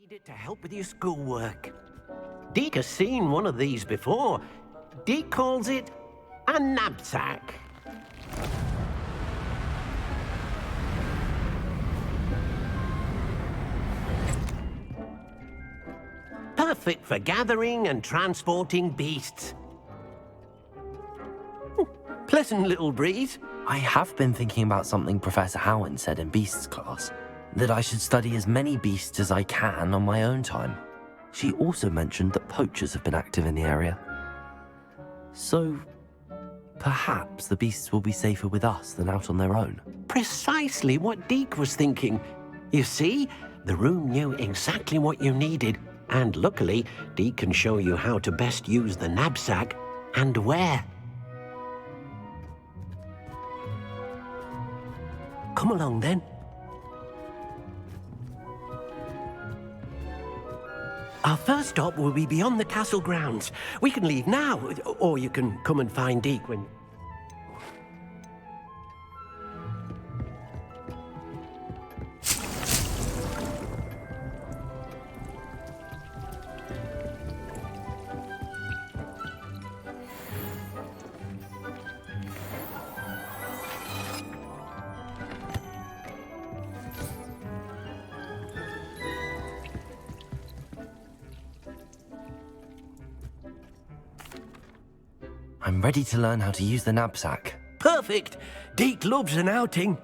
need it to help with your schoolwork. Deke has seen one of these before. Deke calls it a knapsack. Perfect for gathering and transporting beasts. Pleasant little breeze. I have been thinking about something Professor Howard said in Beasts class, that I should study as many beasts as I can on my own time. She also mentioned that poachers have been active in the area. So, perhaps the beasts will be safer with us than out on their own. Precisely what Deke was thinking. You see, the room knew exactly what you needed, and luckily, Deke can show you how to best use the knapsack and where. Come along then. Our first stop will be beyond the castle grounds. We can leave now, or you can come and find Deke when... I'm ready to learn how to use the knapsack. Perfect! Deke loves an outing.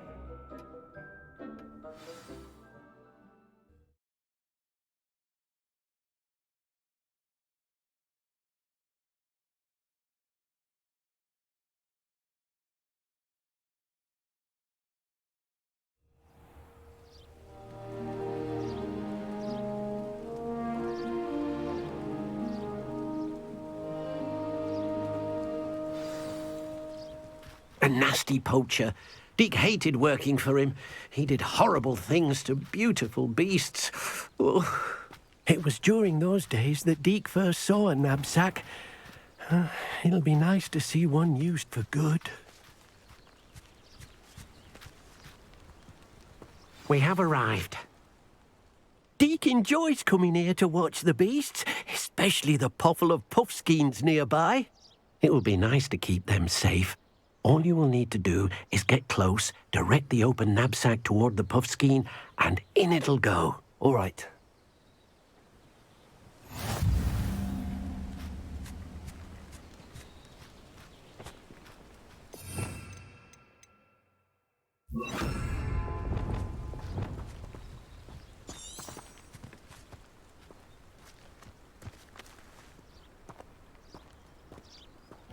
A nasty poacher. Deke hated working for him. He did horrible things to beautiful beasts. Oh. It was during those days that Deke first saw a knapsack. It'll be nice to see one used for good. We have arrived. Deke enjoys coming here to watch the beasts, especially the potful of puffskeins nearby. It will be nice to keep them safe. All you will need to do is get close, direct the open knapsack toward the puffskein, and in it'll go. All right.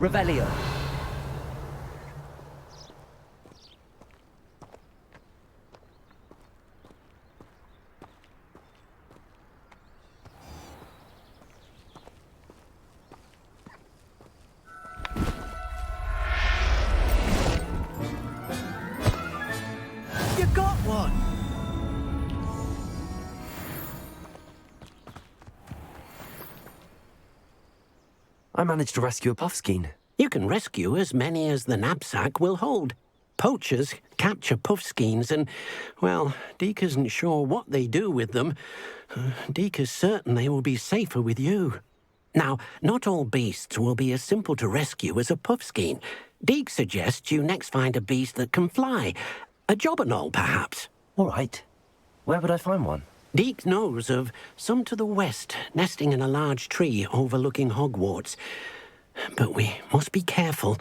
Revelio. You got one! I managed to rescue a puffskein. You can rescue as many as the knapsack will hold. Poachers capture puffskeins and, well, Deke isn't sure what they do with them. Deke is certain they will be safer with you. Now, not all beasts will be as simple to rescue as a puffskein. Deke suggests you next find a beast that can fly. A jobberknoll, perhaps. All right. Where would I find one? Deke knows of some to the west, nesting in a large tree overlooking Hogwarts. But we must be careful.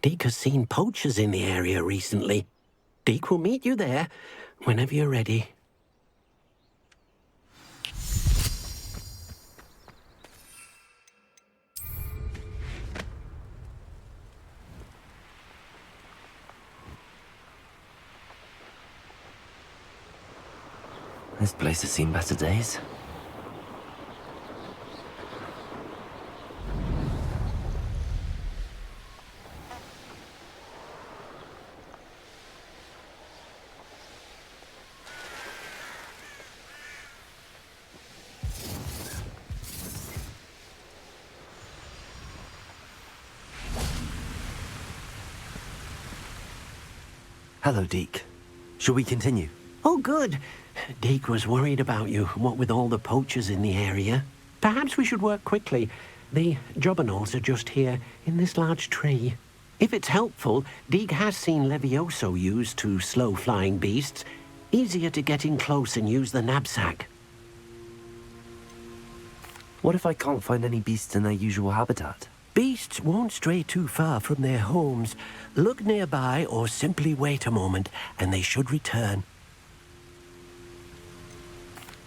Deke has seen poachers in the area recently. Deke will meet you there whenever you're ready. This place has seen better days. Hello, Deke. Shall we continue? Oh, good. Deke was worried about you, what with all the poachers in the area. Perhaps we should work quickly. The jobberknolls are just here, in this large tree. If it's helpful, Deke has seen Levioso used to slow flying beasts. Easier to get in close and use the knapsack. What if I can't find any beasts in their usual habitat? Beasts won't stray too far from their homes. Look nearby or simply wait a moment, and they should return.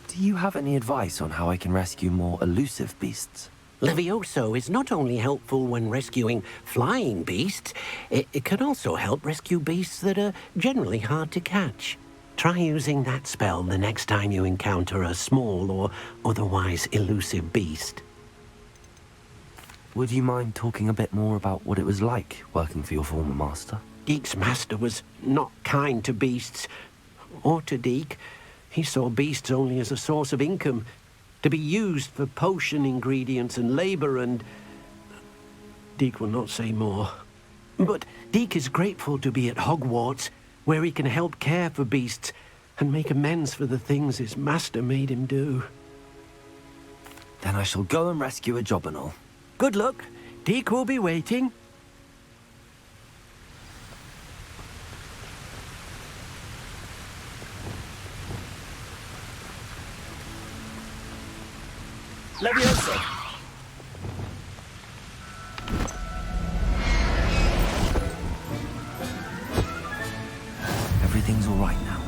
Do you have any advice on how I can rescue more elusive beasts? Levioso is not only helpful when rescuing flying beasts, it can also help rescue beasts that are generally hard to catch. Try using that spell the next time you encounter a small or otherwise elusive beast. Would you mind talking a bit more about what it was like working for your former master? Deke's master was not kind to beasts, or to Deke. He saw beasts only as a source of income, to be used for potion ingredients and labor, and Deke will not say more. But Deke is grateful to be at Hogwarts, where he can help care for beasts and make amends for the things his master made him do. Then I shall go and rescue a jobberknoll. Good luck. Deke will be waiting. Levioso! Everything's all right now.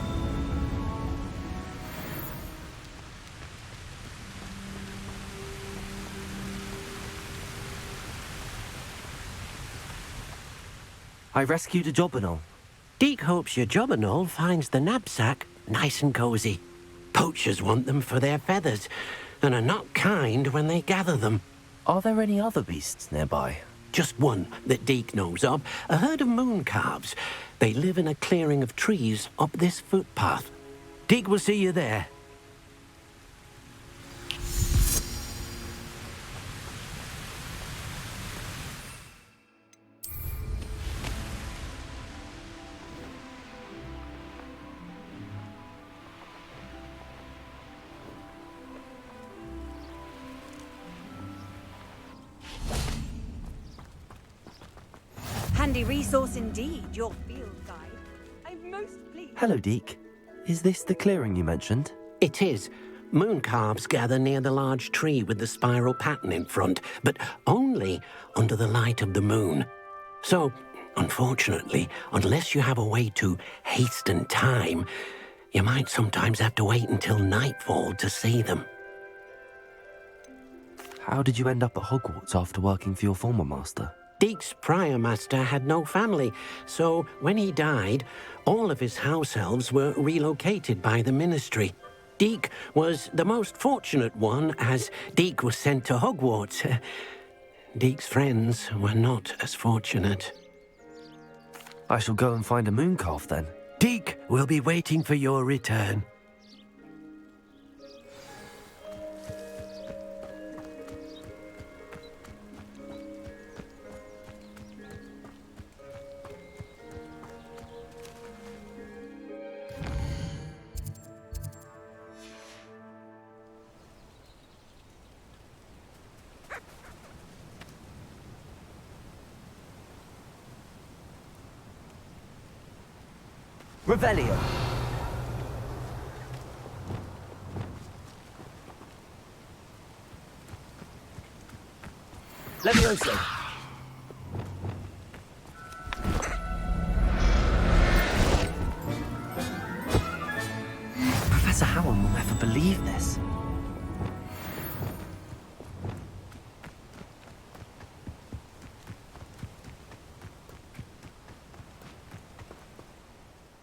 I rescued a jobberknoll. Deke hopes your jobberknoll finds the knapsack nice and cozy. Poachers want them for their feathers, and are not kind when they gather them. Are there any other beasts nearby? Just one that Deke knows of, a herd of moon calves. They live in a clearing of trees up this footpath. Deke will see you there. Handy resource indeed, your field guide. I'm most pleased. Hello, Deke. Is this the clearing you mentioned? It is. Moon calves gather near the large tree with the spiral pattern in front, but only under the light of the moon. So, unfortunately, unless you have a way to hasten time, you might sometimes have to wait until nightfall to see them. How did you end up at Hogwarts after working for your former master? Deke's prior master had no family, so when he died, all of his house elves were relocated by the ministry. Deke was the most fortunate one, as Deke was sent to Hogwarts. Deke's friends were not as fortunate. I shall go and find a moon calf then. Deke will be waiting for your return. Revelio! Levioso! Professor Howard will never believe this.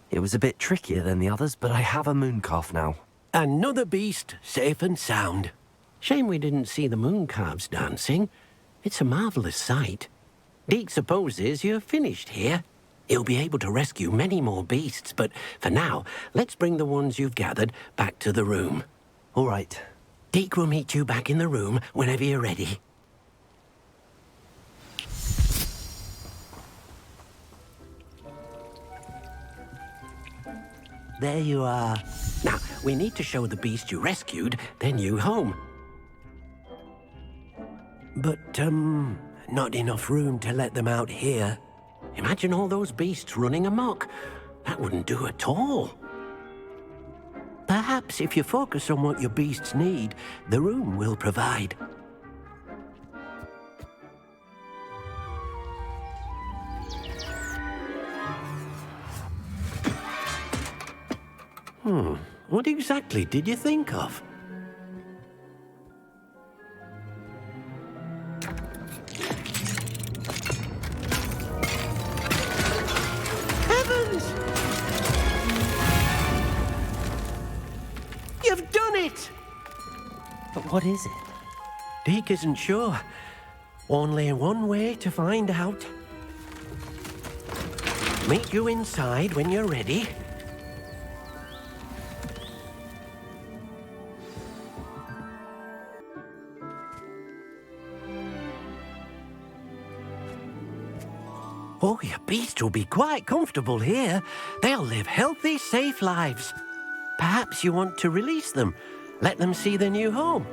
It was a bit trickier than the others, but I have a moon calf now. Another beast, safe and sound. Shame we didn't see the moon calves dancing. It's a marvelous sight. Deke supposes you're finished here. He'll be able to rescue many more beasts, but for now, let's bring the ones you've gathered back to the room. All right. Deke will meet you back in the room whenever you're ready. there you are. Now, we need to show the beast you rescued their new home. But, not enough room to let them out here. Imagine all those beasts running amok. That wouldn't do at all. Perhaps if you focus on what your beasts need, the room will provide. What exactly did you think of? Heavens! You've done it! But what is it? Deke isn't sure. Only one way to find out. Meet you inside when you're ready. Oh, your beasts will be quite comfortable here. They'll live healthy, safe lives. Perhaps you want to release them. Let them see their new home.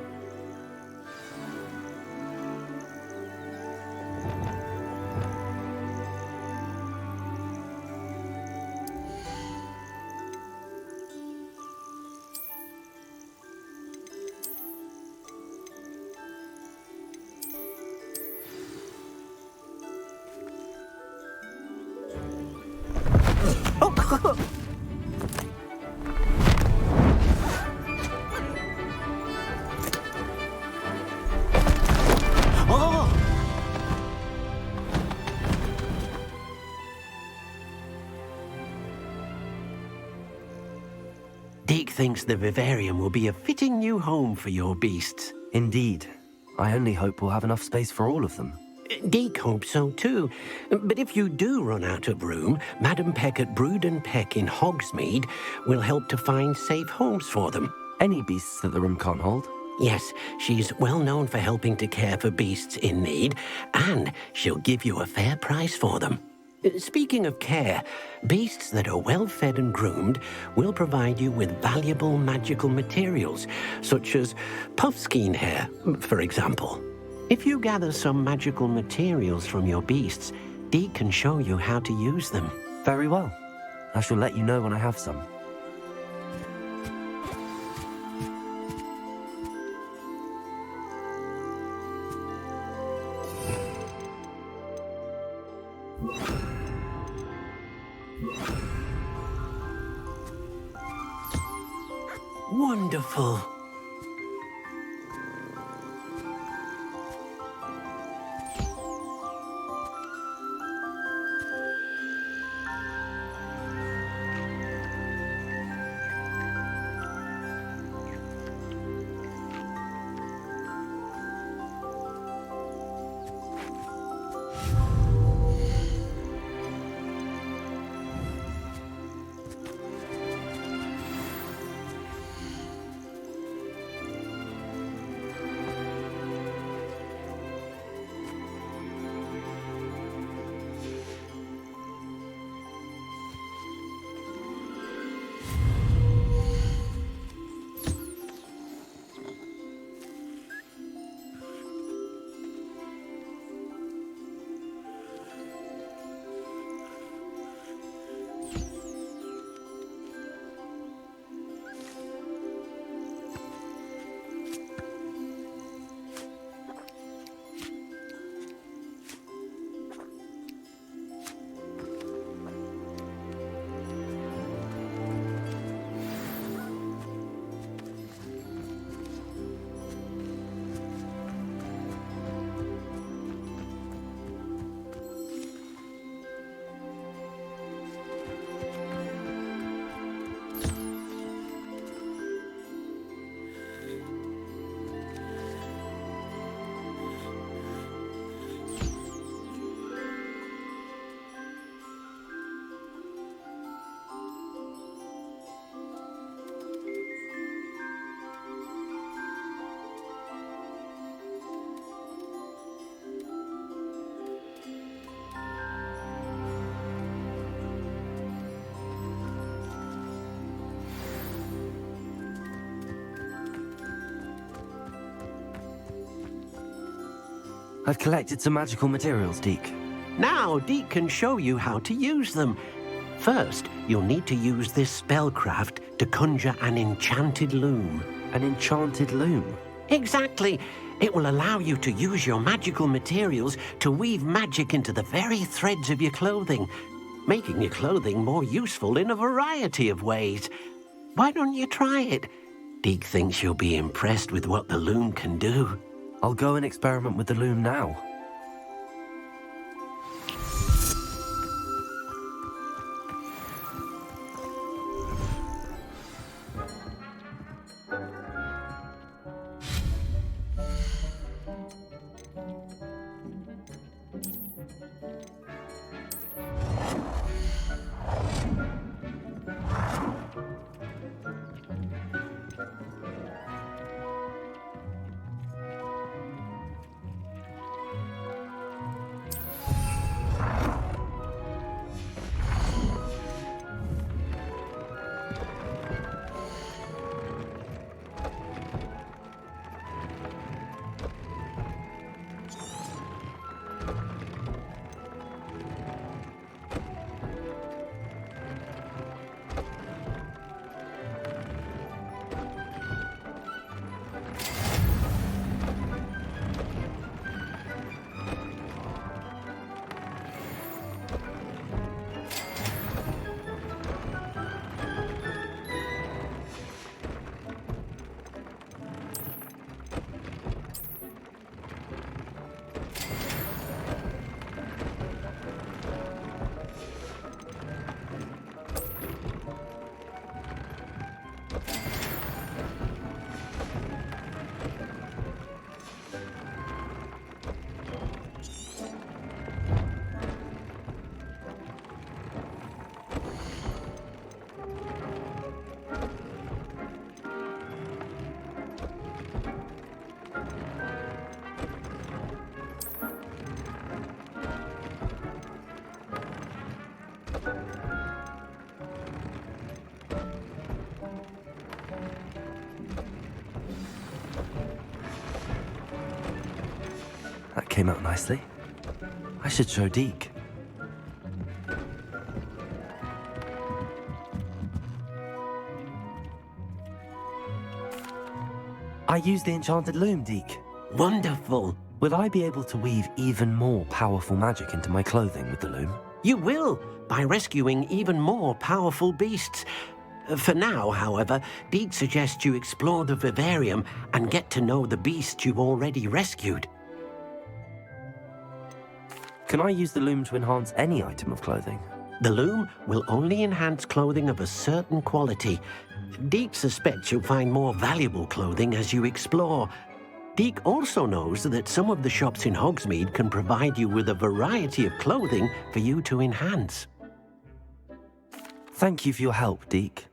Deke thinks the vivarium will be a fitting new home for your beasts. Indeed. I only hope we'll have enough space for all of them. Deke hopes so too. But if you do run out of room, Madam Peck at Brood and Peck in Hogsmeade will help to find safe homes for them. Any beasts that the room can't hold? Yes, she's well known for helping to care for beasts in need, and she'll give you a fair price for them. Speaking of care, beasts that are well fed and groomed will provide you with valuable magical materials, such as puffskein hair, for example. If you gather some magical materials from your beasts, Deke can show you how to use them. Very well. I shall let you know when I have some. Wonderful. I've collected some magical materials, Deke. Now, Deke can show you how to use them. First, you'll need to use this spellcraft to conjure an enchanted loom. An enchanted loom? Exactly. It will allow you to use your magical materials to weave magic into the very threads of your clothing, making your clothing more useful in a variety of ways. Why don't you try it? Deke thinks you'll be impressed with what the loom can do. I'll go and experiment with the loom now. That came out nicely. I should show Deke. I used the enchanted loom, Deke. Wonderful. Will I be able to weave even more powerful magic into my clothing with the loom? You will, by rescuing even more powerful beasts. For now, however, Deke suggests you explore the vivarium and get to know the beasts you've already rescued. Can I use the loom to enhance any item of clothing? The loom will only enhance clothing of a certain quality. Deke suspects you'll find more valuable clothing as you explore. Deke also knows that some of the shops in Hogsmeade can provide you with a variety of clothing for you to enhance. Thank you for your help, Deke.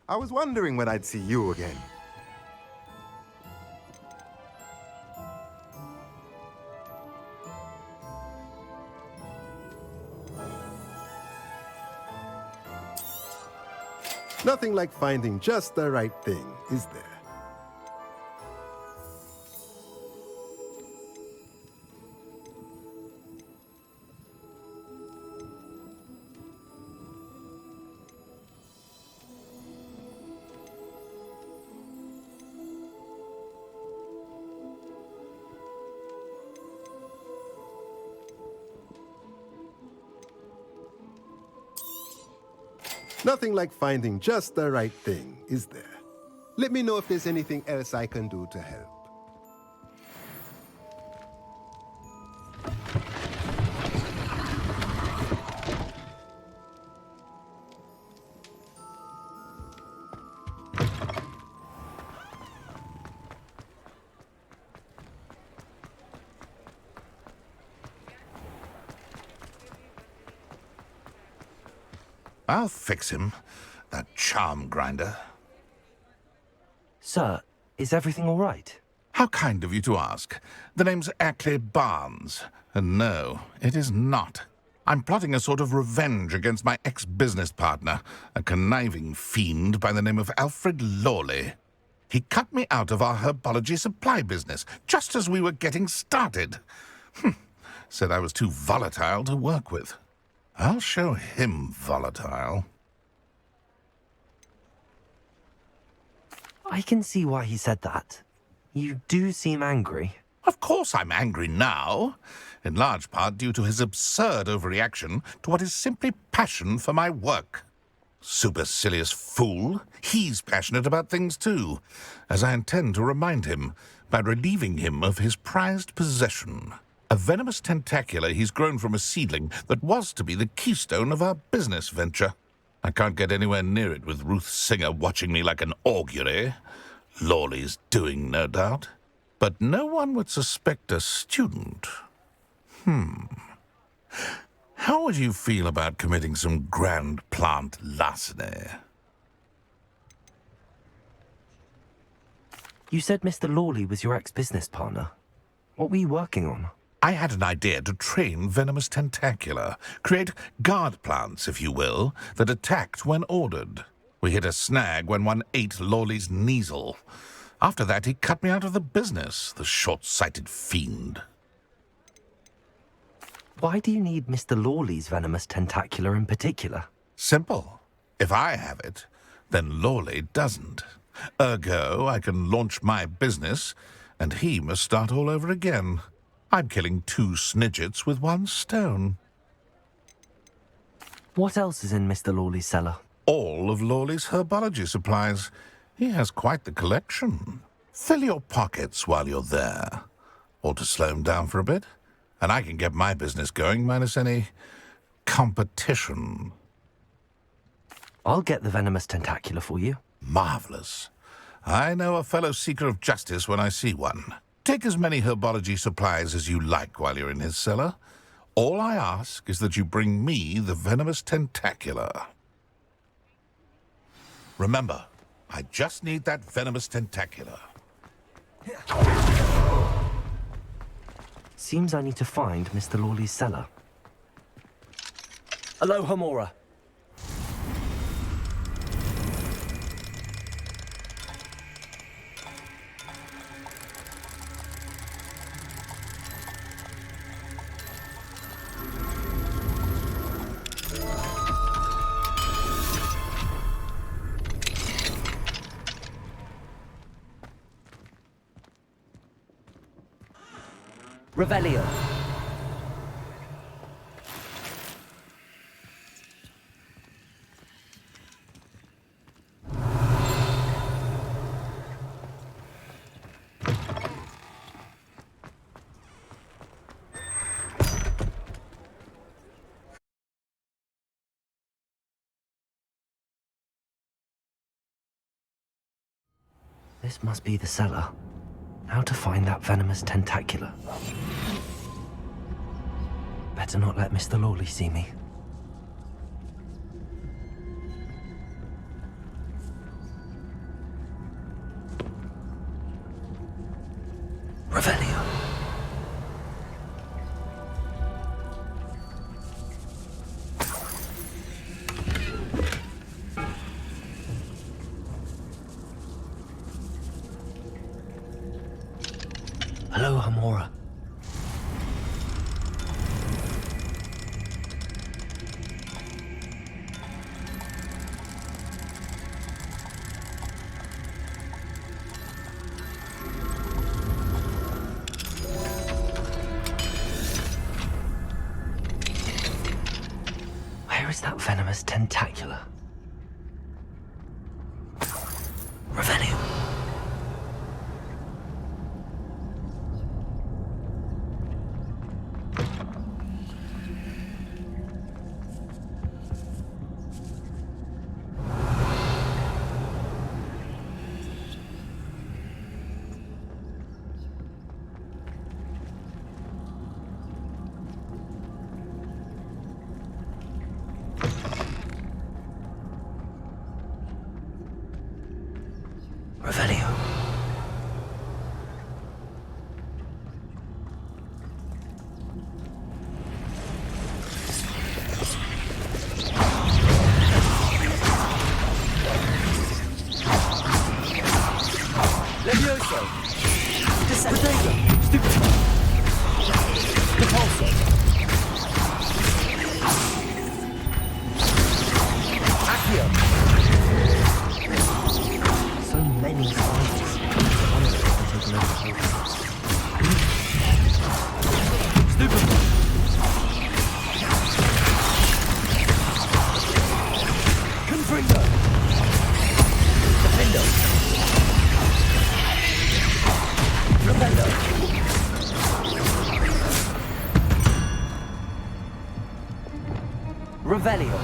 I was wondering when I'd see you again. Nothing like finding just the right thing, is there? Nothing like finding just the right thing, is there? Let me know if there's anything else I can do to help. I'll fix him. that charm grinder. Sir, is everything all right? How kind of you to ask. The name's Ackley Barnes. And no, it is not. I'm plotting a sort of revenge against my ex-business partner, a conniving fiend by the name of Alfred Lawley. He cut me out of our herbology supply business, just as we were getting started. Said I was too volatile to work with. I'll show him volatile. I can see why he said that. You do seem angry. Of course I'm angry now, in large part due to his absurd overreaction to what is simply passion for my work. Supercilious fool, he's passionate about things too, as I intend to remind him by relieving him of his prized possession. A venomous tentacular he's grown from a seedling that was to be the keystone of our business venture. I can't get anywhere near it with Ruth Singer watching me like an augury. Lawley's doing, no doubt. But no one would suspect a student. How would you feel about committing some grand plant larceny? You said Mr. Lawley was your ex-business partner. What were you working on? I had an idea to train venomous tentacula, create guard plants, if you will, that attacked when ordered. We hit a snag when one ate Lawley's Kneasel. After that, he cut me out of the business, the short-sighted fiend. Why do you need Mr. Lawley's venomous tentacular in particular? Simple. If I have it, then Lawley doesn't. Ergo, I can launch my business, and he must start all over again. I'm killing 2 snidgets with 1 stone. What else is in Mr. Lawley's cellar? All of Lawley's herbology supplies. He has quite the collection. Fill your pockets while you're there. Or to slow him down for a bit, and I can get my business going minus any competition. I'll get the venomous tentacular for you. Marvelous. I know a fellow seeker of justice when I see one. Take as many herbology supplies as you like while you're in his cellar. All I ask is that you bring me the venomous tentacular. Remember, I just need that venomous tentacular. Seems I need to find Mr. Lawley's cellar. Aloha, Mora. Revelio. This must be the cellar. How to find that venomous tentacular? Better not let Mr. Lawley see me. Revelio. Aloha, Mora. Where is that venomous tentacular? Revelio. Revelio. Levioso! Potato! Stupid! Repulsor! Accio! So many spiders. One of them can take another potion. Stupid! Confringo! Defendo! Rependo! Revelio.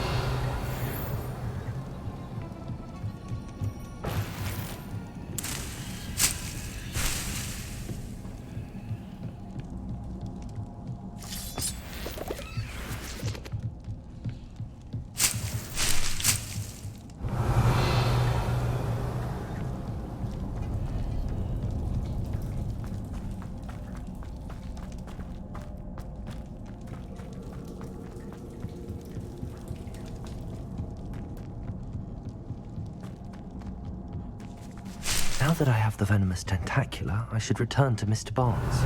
Now that I have the venomous tentacula, I should return to Mr. Barnes.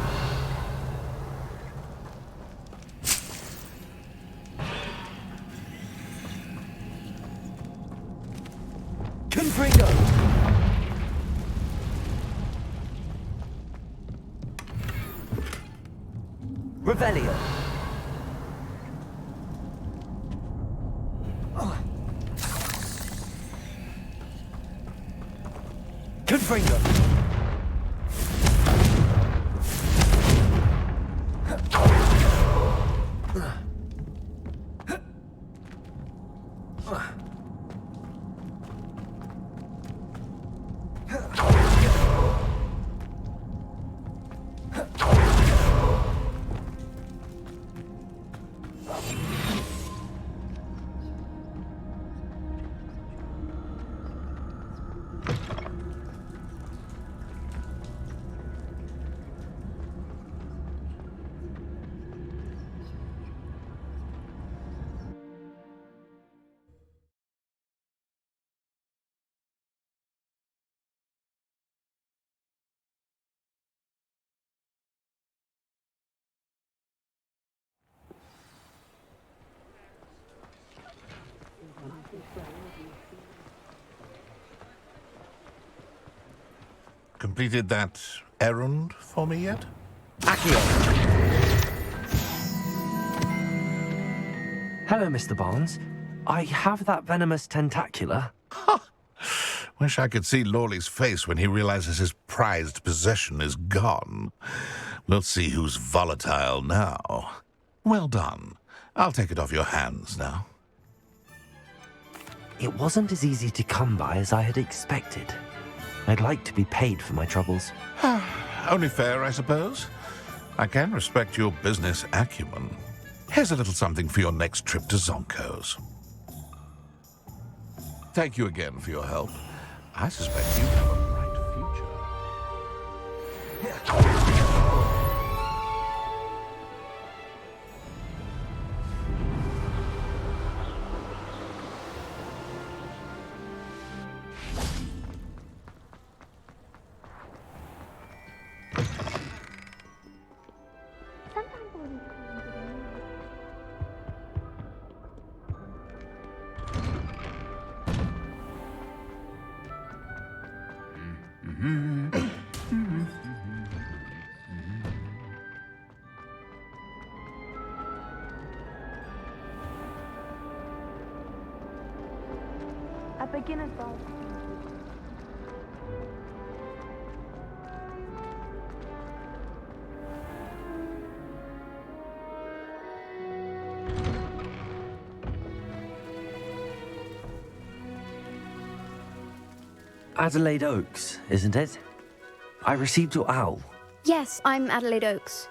Confringo! Revelio. Confringo! Completed that errand for me yet? Accio! Hello, Mr. Barnes. I have that venomous tentacula. Wish I could see Lawley's face when he realizes his prized possession is gone. We'll see who's volatile now. Well done. I'll take it off your hands now. It wasn't as easy to come by as I had expected. I'd like to be paid for my troubles. Only fair, I suppose. I can respect your business acumen. Here's a little something for your next trip to Zonko's. Thank you again for your help. I suspect you have a bright future. A beginner's guide. Adelaide Oaks, isn't it? I received your owl. Yes, I'm Adelaide Oaks.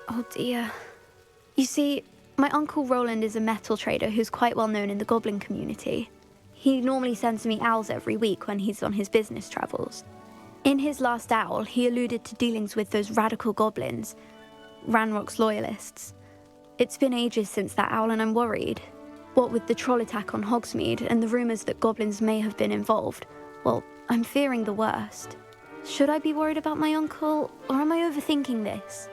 Oh dear. You see, my uncle Roland is a metal trader who's quite well known in the goblin community. He normally sends me owls every week when he's on his business travels. In his last owl, he alluded to dealings with those radical goblins, Ranrock's loyalists. It's been ages since that owl and I'm worried. What with the troll attack on Hogsmeade and the rumours that goblins may have been involved, well, I'm fearing the worst. Should I be worried about my uncle, or am I overthinking this?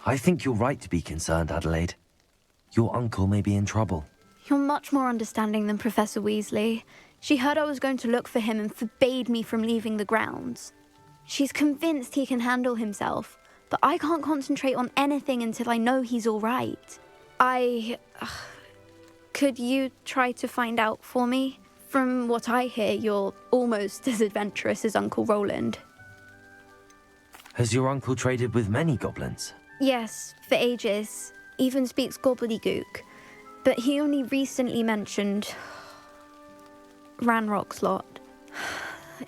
I think you're right to be concerned, Adelaide. Your uncle may be in trouble. You're much more understanding than Professor Weasley. She heard I was going to look for him and forbade me from leaving the grounds. She's convinced he can handle himself, but I can't concentrate on anything until I know he's all right. Could you try to find out for me? From what I hear, you're almost as adventurous as Uncle Roland. Has your uncle traded with many goblins? Yes, for ages. Even speaks gobbledygook. But he only recently mentioned Ranrock's lot,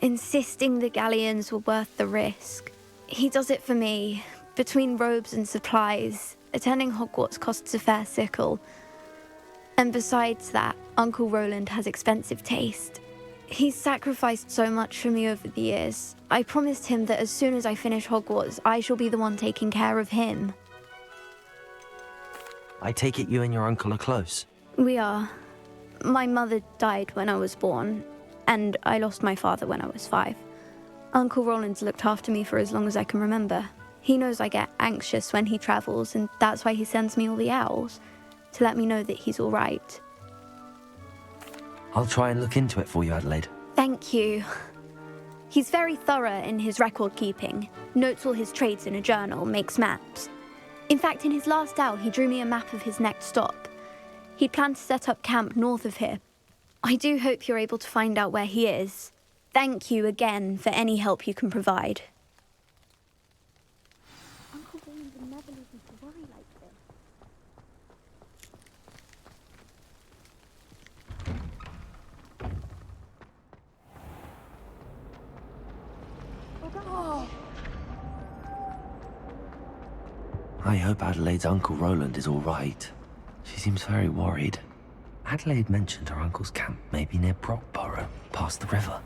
insisting the galleons were worth the risk. He does it for me. Between robes and supplies, attending Hogwarts costs a fair sickle. And besides that, Uncle Roland has expensive taste. He's sacrificed so much for me over the years. I promised him that as soon as I finish Hogwarts, I shall be the one taking care of him. I take it you and your uncle are close. We are. My mother died when I was born, and I lost my father when I was 5. Uncle Roland's looked after me for as long as I can remember. He knows I get anxious when he travels, and that's why he sends me all the owls, to let me know that he's all right. I'll try and look into it for you, Adelaide. Thank you. He's very thorough in his record keeping, notes all his trades in a journal, makes maps. In fact, in his last owl, he drew me a map of his next stop. He'd planned to set up camp north of here. I do hope you're able to find out where he is. Thank you again for any help you can provide. Uncle Roland would never leave me to worry like this. I hope Adelaide's Uncle Roland is all right. She seems very worried. Adelaide mentioned her uncle's camp may be near Brockborough, past the river.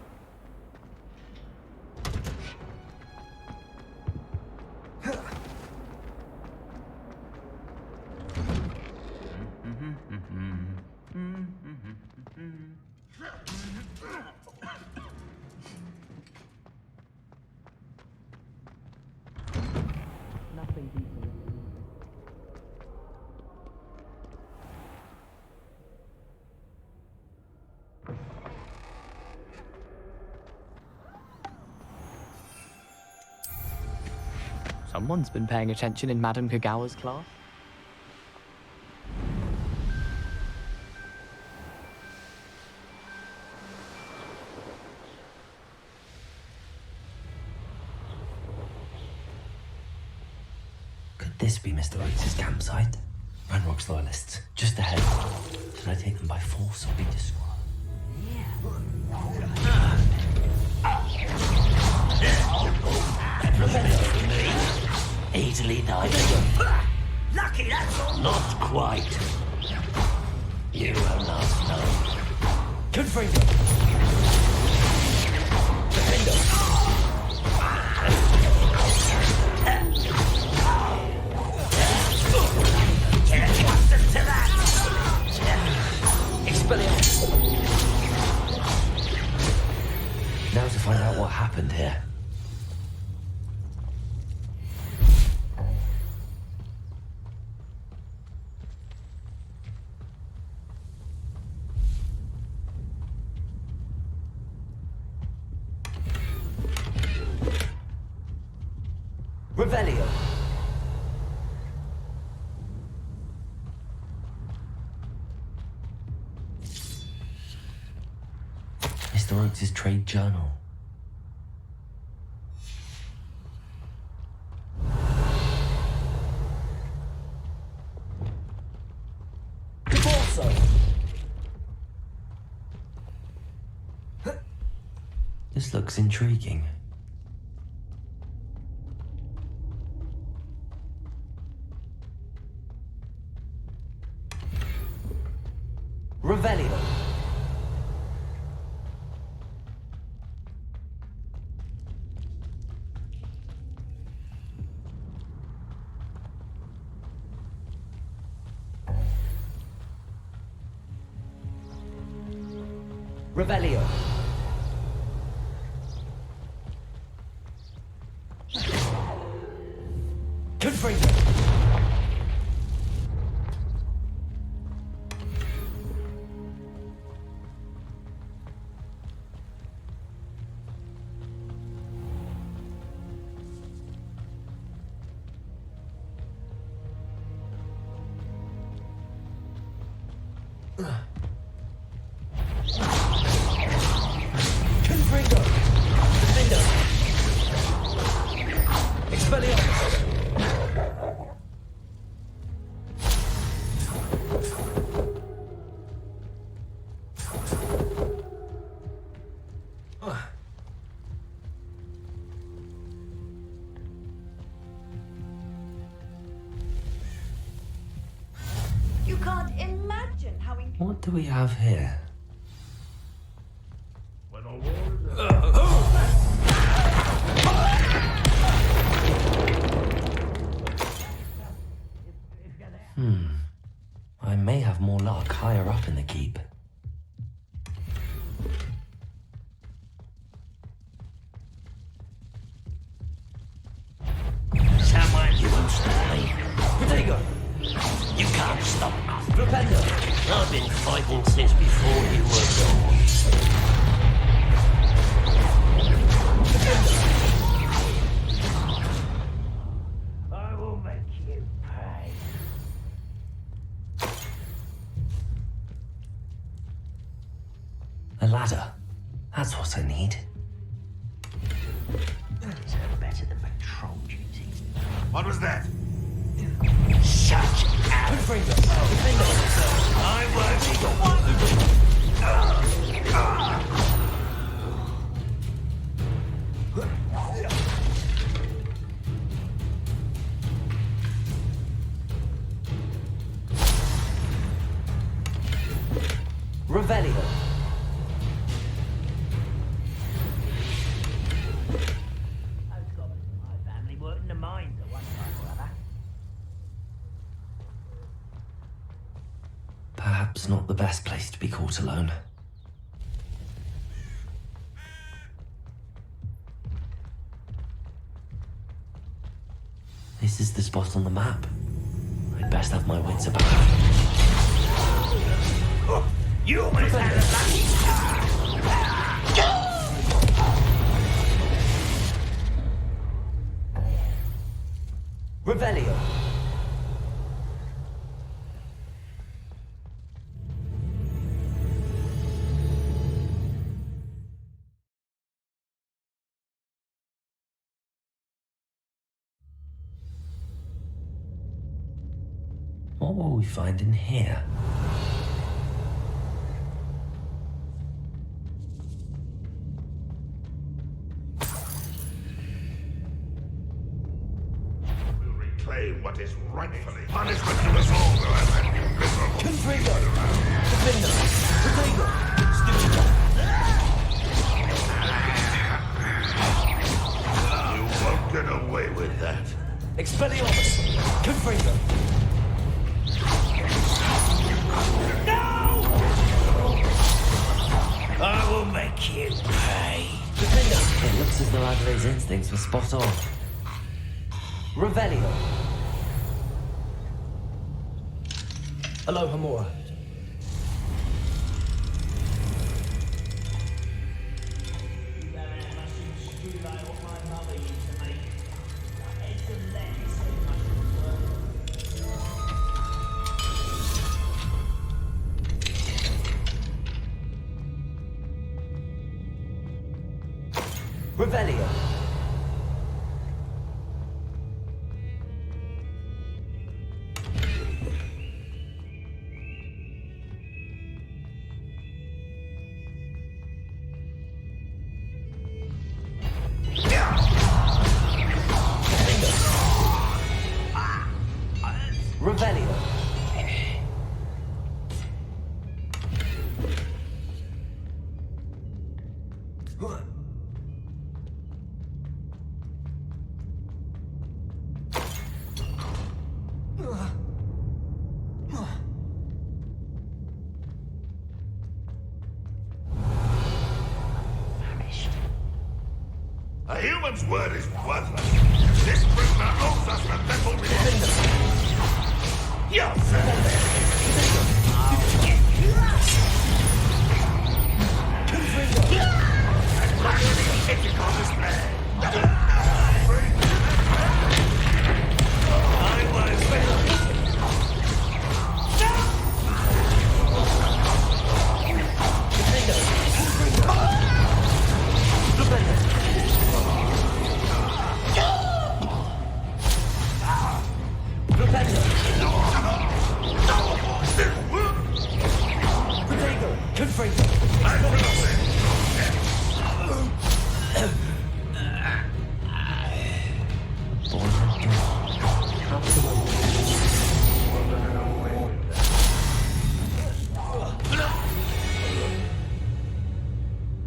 Someone's been paying attention in Madame Kagawa's class. Could this be Mr. Oates' campsite? Ranrock's loyalists, just ahead. Should I take them by force or be discreet? Easily done. Lucky, that's all. Not quite. You will not know. Confringo. Defender. Get accustomed to that. Expelliarmus. Now to find out what happened here. Revelio. Mr. Oates' trade journal. Corso. This looks intriguing. Revelio. Revelio. Confringo. Confringo. Defendo. Expelliarmus. You can't imagine how What do we have here? I may have more luck higher up in the keep. Someone you won't stop me. Protego. You can't stop us. Propendo. I've been fighting since before you were born. I will make you pay. A ladder. That's what I need. It's better than patrol duty. What was that? Shut up! Confringo. Defendo. I won't. Revelio. I've got my family working the mines at one time or other. Perhaps not the best place to be caught alone. This is the spot on the map. I'd best have my wits about me. You almost had a lucky Revelio. What will we find in here? We'll reclaim what is rightfully punishment to us all, however. Confringo. Defendo. Protego. Stupido. You won't get away with that. Expelliarmus. Confringo. I will make you pay. Defendo. It looks as though Adelaide's instincts were spot on. Revelio. Alohomora. Revelio. Revelio. human's word is worthless. This prisoner owes us the metal reward.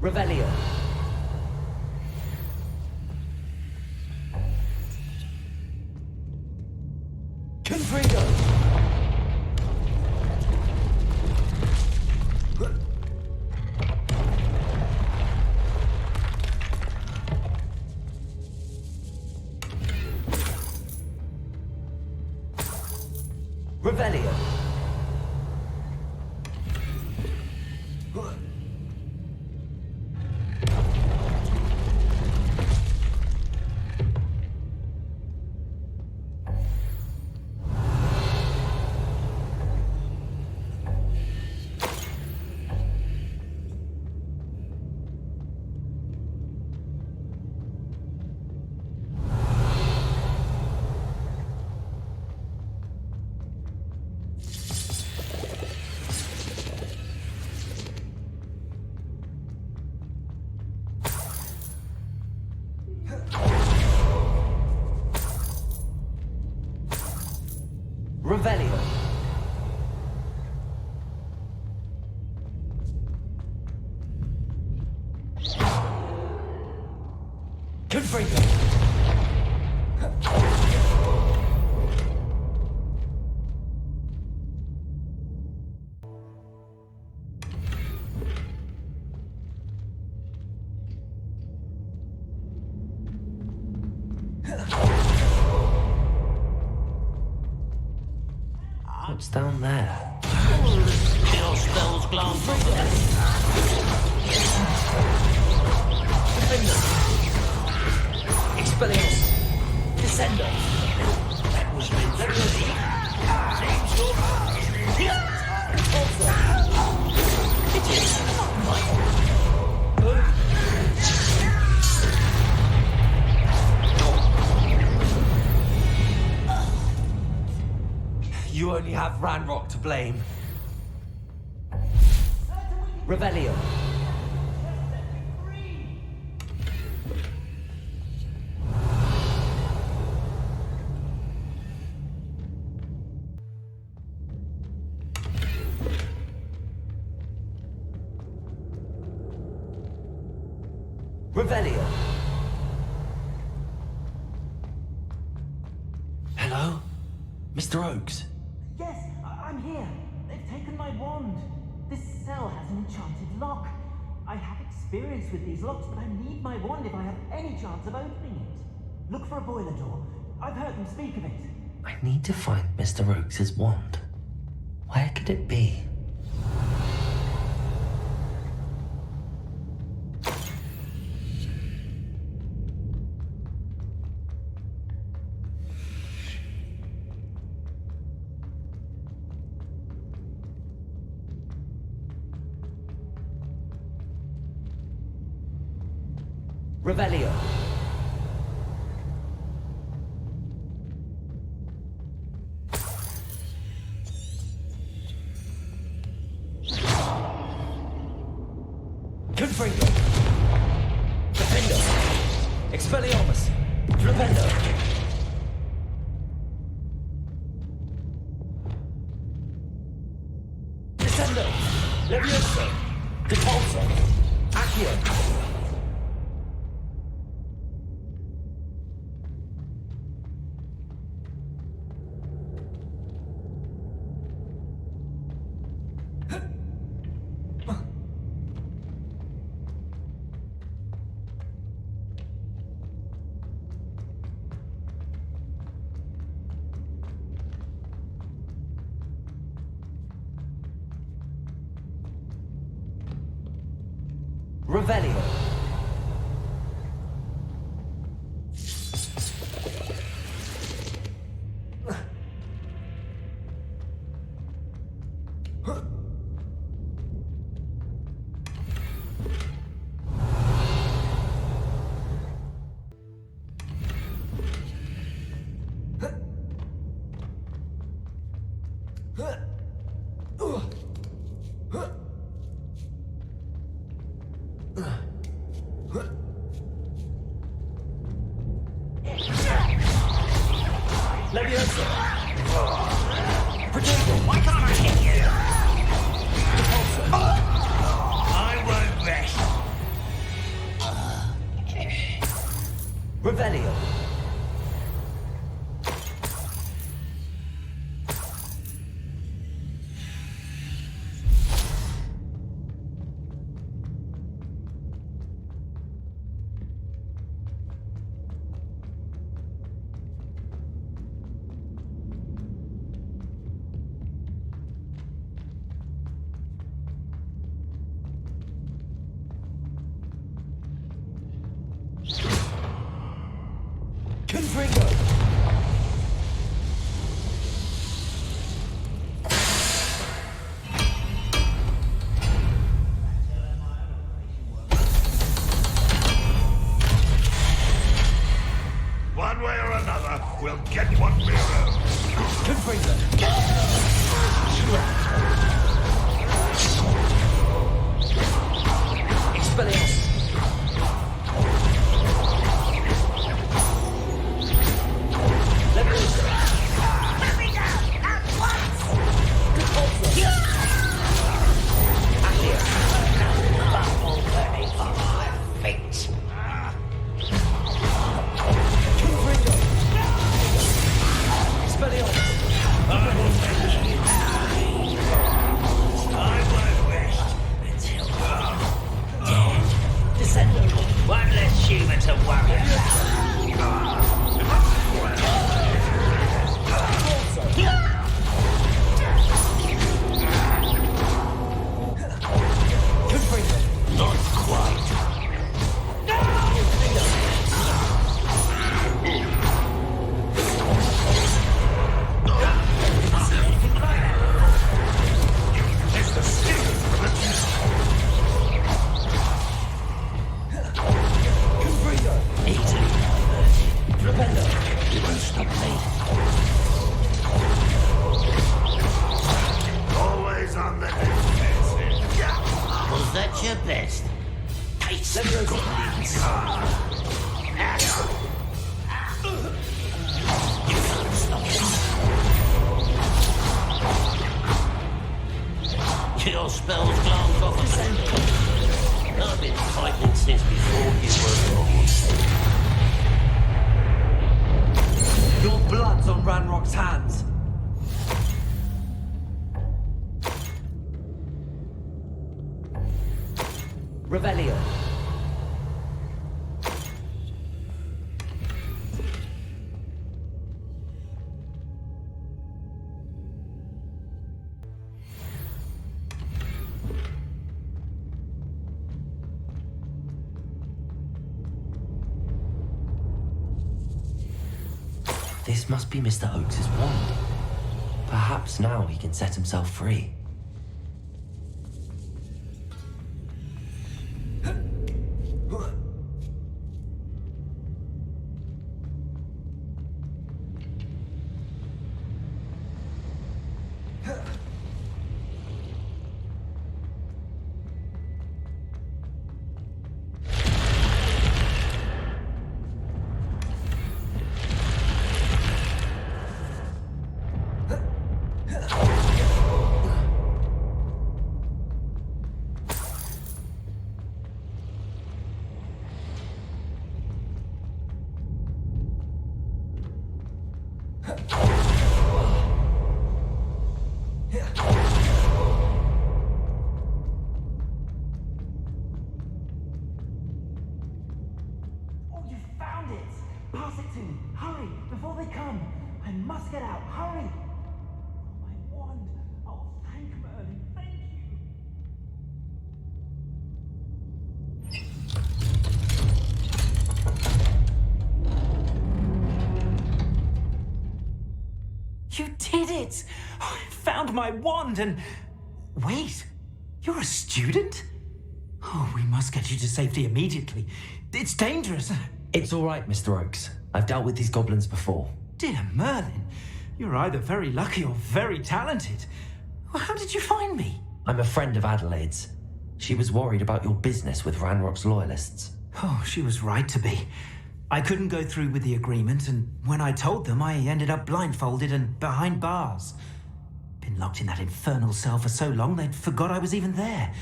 Revelio. Confringo. Revelio. Revelio. Confringo. What's down there? Your spells glance Expelliarmus. Descendo. That was meant for me. Seems You only have Ranrock to blame. Revelio. Revelio. Hello? Mr. Oakes? Yes, I'm here. They've taken my wand. This cell has an enchanted lock. I have experience with these locks, but I need my wand if I have any chance of opening it. Look for a boiler door. I've heard them speak of it. I need to find Mr. Oakes' wand. Where could it be? Revelio. Confringo. Defendo. Expelliarmus. Rependo. Descendo. Levioso. Depulso. Accio. Revelio. Leviosa! Protect him! Why can't I hit you? I won't rest! Revelio! Confringo! One way or another, we'll get what we owe. Confringo! Expelliarmus! Leviosa! Let me down at once! Repulsor! Accio! Baffle burning for my fate. Confringo! Expelliarmus! I won't rest until you're dead. Descendo! One less human to worry about. Confringo! Not quite. It's the skin of the beast. Confringo! Easily diverted. Rependo! You won't stop me. Always on the defensive. Was that your best? Taste Leviosa! goodness. You can't stop me. Your spells glance off a bit. I've been fighting since before you were born. Your blood's on Ranrock's hands! Revelio! This must be Mr. Oakes' wand. Perhaps now he can set himself free. it! I found my wand and... Wait, you're a student? Oh, we must get you to safety immediately. It's dangerous. It's all right, Mr. Oakes. I've dealt with these goblins before. Dear Merlin, you're either very lucky or very talented. Well, how did you find me? I'm a friend of Adelaide's. She was worried about your business with Ranrock's loyalists. Oh, she was right to be. I couldn't go through with the agreement, and when I told them, I ended up blindfolded and behind bars. Been locked in that infernal cell for so long, they'd forgot I was even there.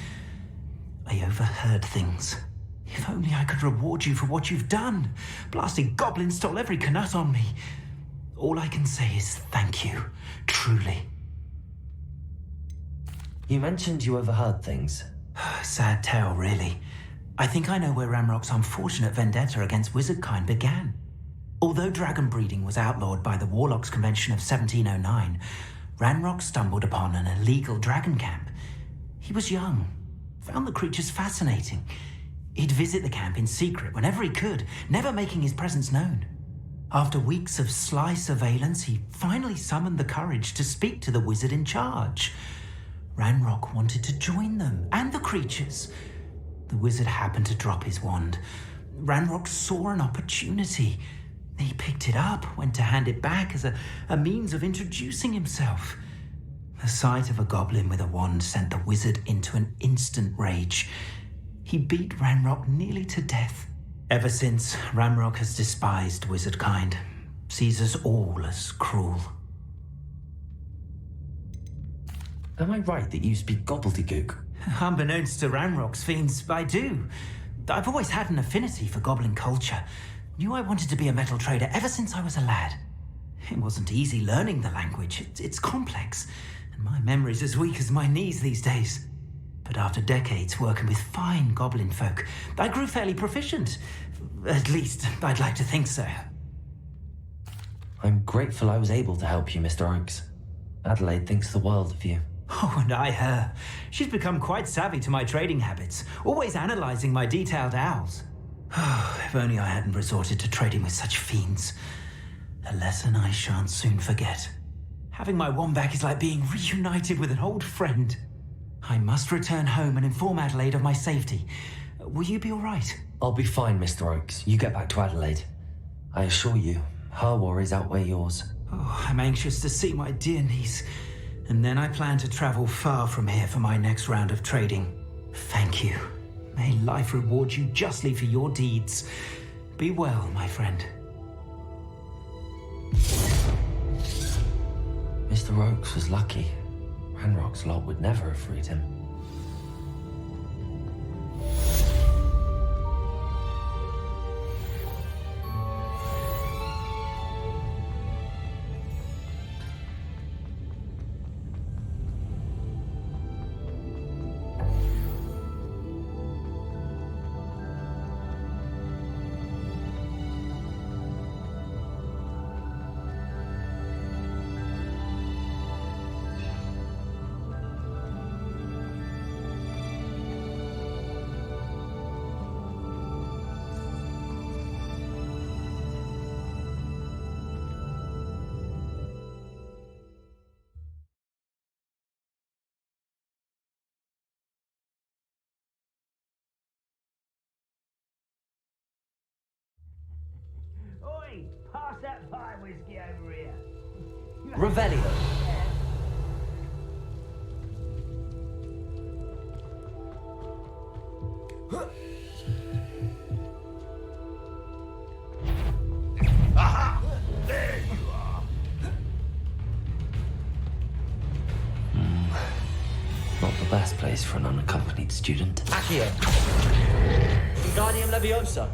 I overheard things. If only I could reward you for what you've done. Blasted goblins stole every knut on me. All I can say is thank you, truly. You mentioned you overheard things. Sad tale, really. I think I know where Ranrock's unfortunate vendetta against wizardkind began. Although dragon breeding was outlawed by the Warlocks Convention of 1709, Ranrock stumbled upon an illegal dragon camp. He was young, found the creatures fascinating. He'd visit the camp in secret whenever he could, never making his presence known. After weeks of sly surveillance, he finally summoned the courage to speak to the wizard in charge. Ranrock wanted to join them, and the creatures. The wizard happened to drop his wand. Ranrock saw an opportunity. He picked it up, went to hand it back as a means of introducing himself. The sight of a goblin with a wand sent the wizard into an instant rage. He beat Ranrock nearly to death. Ever since, Ranrock has despised wizardkind, sees us all as cruel. Am I right that you speak gobbledygook? Unbeknownst to Ranrock's fiends, I do. I've always had an affinity for goblin culture. Knew I wanted to be a metal trader ever since I was a lad. It wasn't easy learning the language. It's complex, and my memory's as weak as my knees these days. But after decades working with fine goblin folk, I grew fairly proficient. At least, I'd like to think so. I'm grateful I was able to help you, Mr. Oakes. Adelaide thinks the world of you. Oh, and I her. She's become quite savvy to my trading habits, always analyzing my detailed owls. If only I hadn't resorted to trading with such fiends. A lesson I shan't soon forget. Having my wand back is like being reunited with an old friend. I must return home and inform Adelaide of my safety. Will you be all right? I'll be fine, Mr. Oakes. You get back to Adelaide. I assure you, her worries outweigh yours. Oh, I'm anxious to see my dear niece. And then I plan to travel far from here for my next round of trading. Thank you. May life reward you justly for your deeds. Be well, my friend. Mr. Oakes was lucky. Ranrock's lot would never have freed him. Oi! Pass that pie whiskey over here. Revelio. Aha! There you are. Not the best place for an unaccompanied student. Accio. Wingardium Leviosa.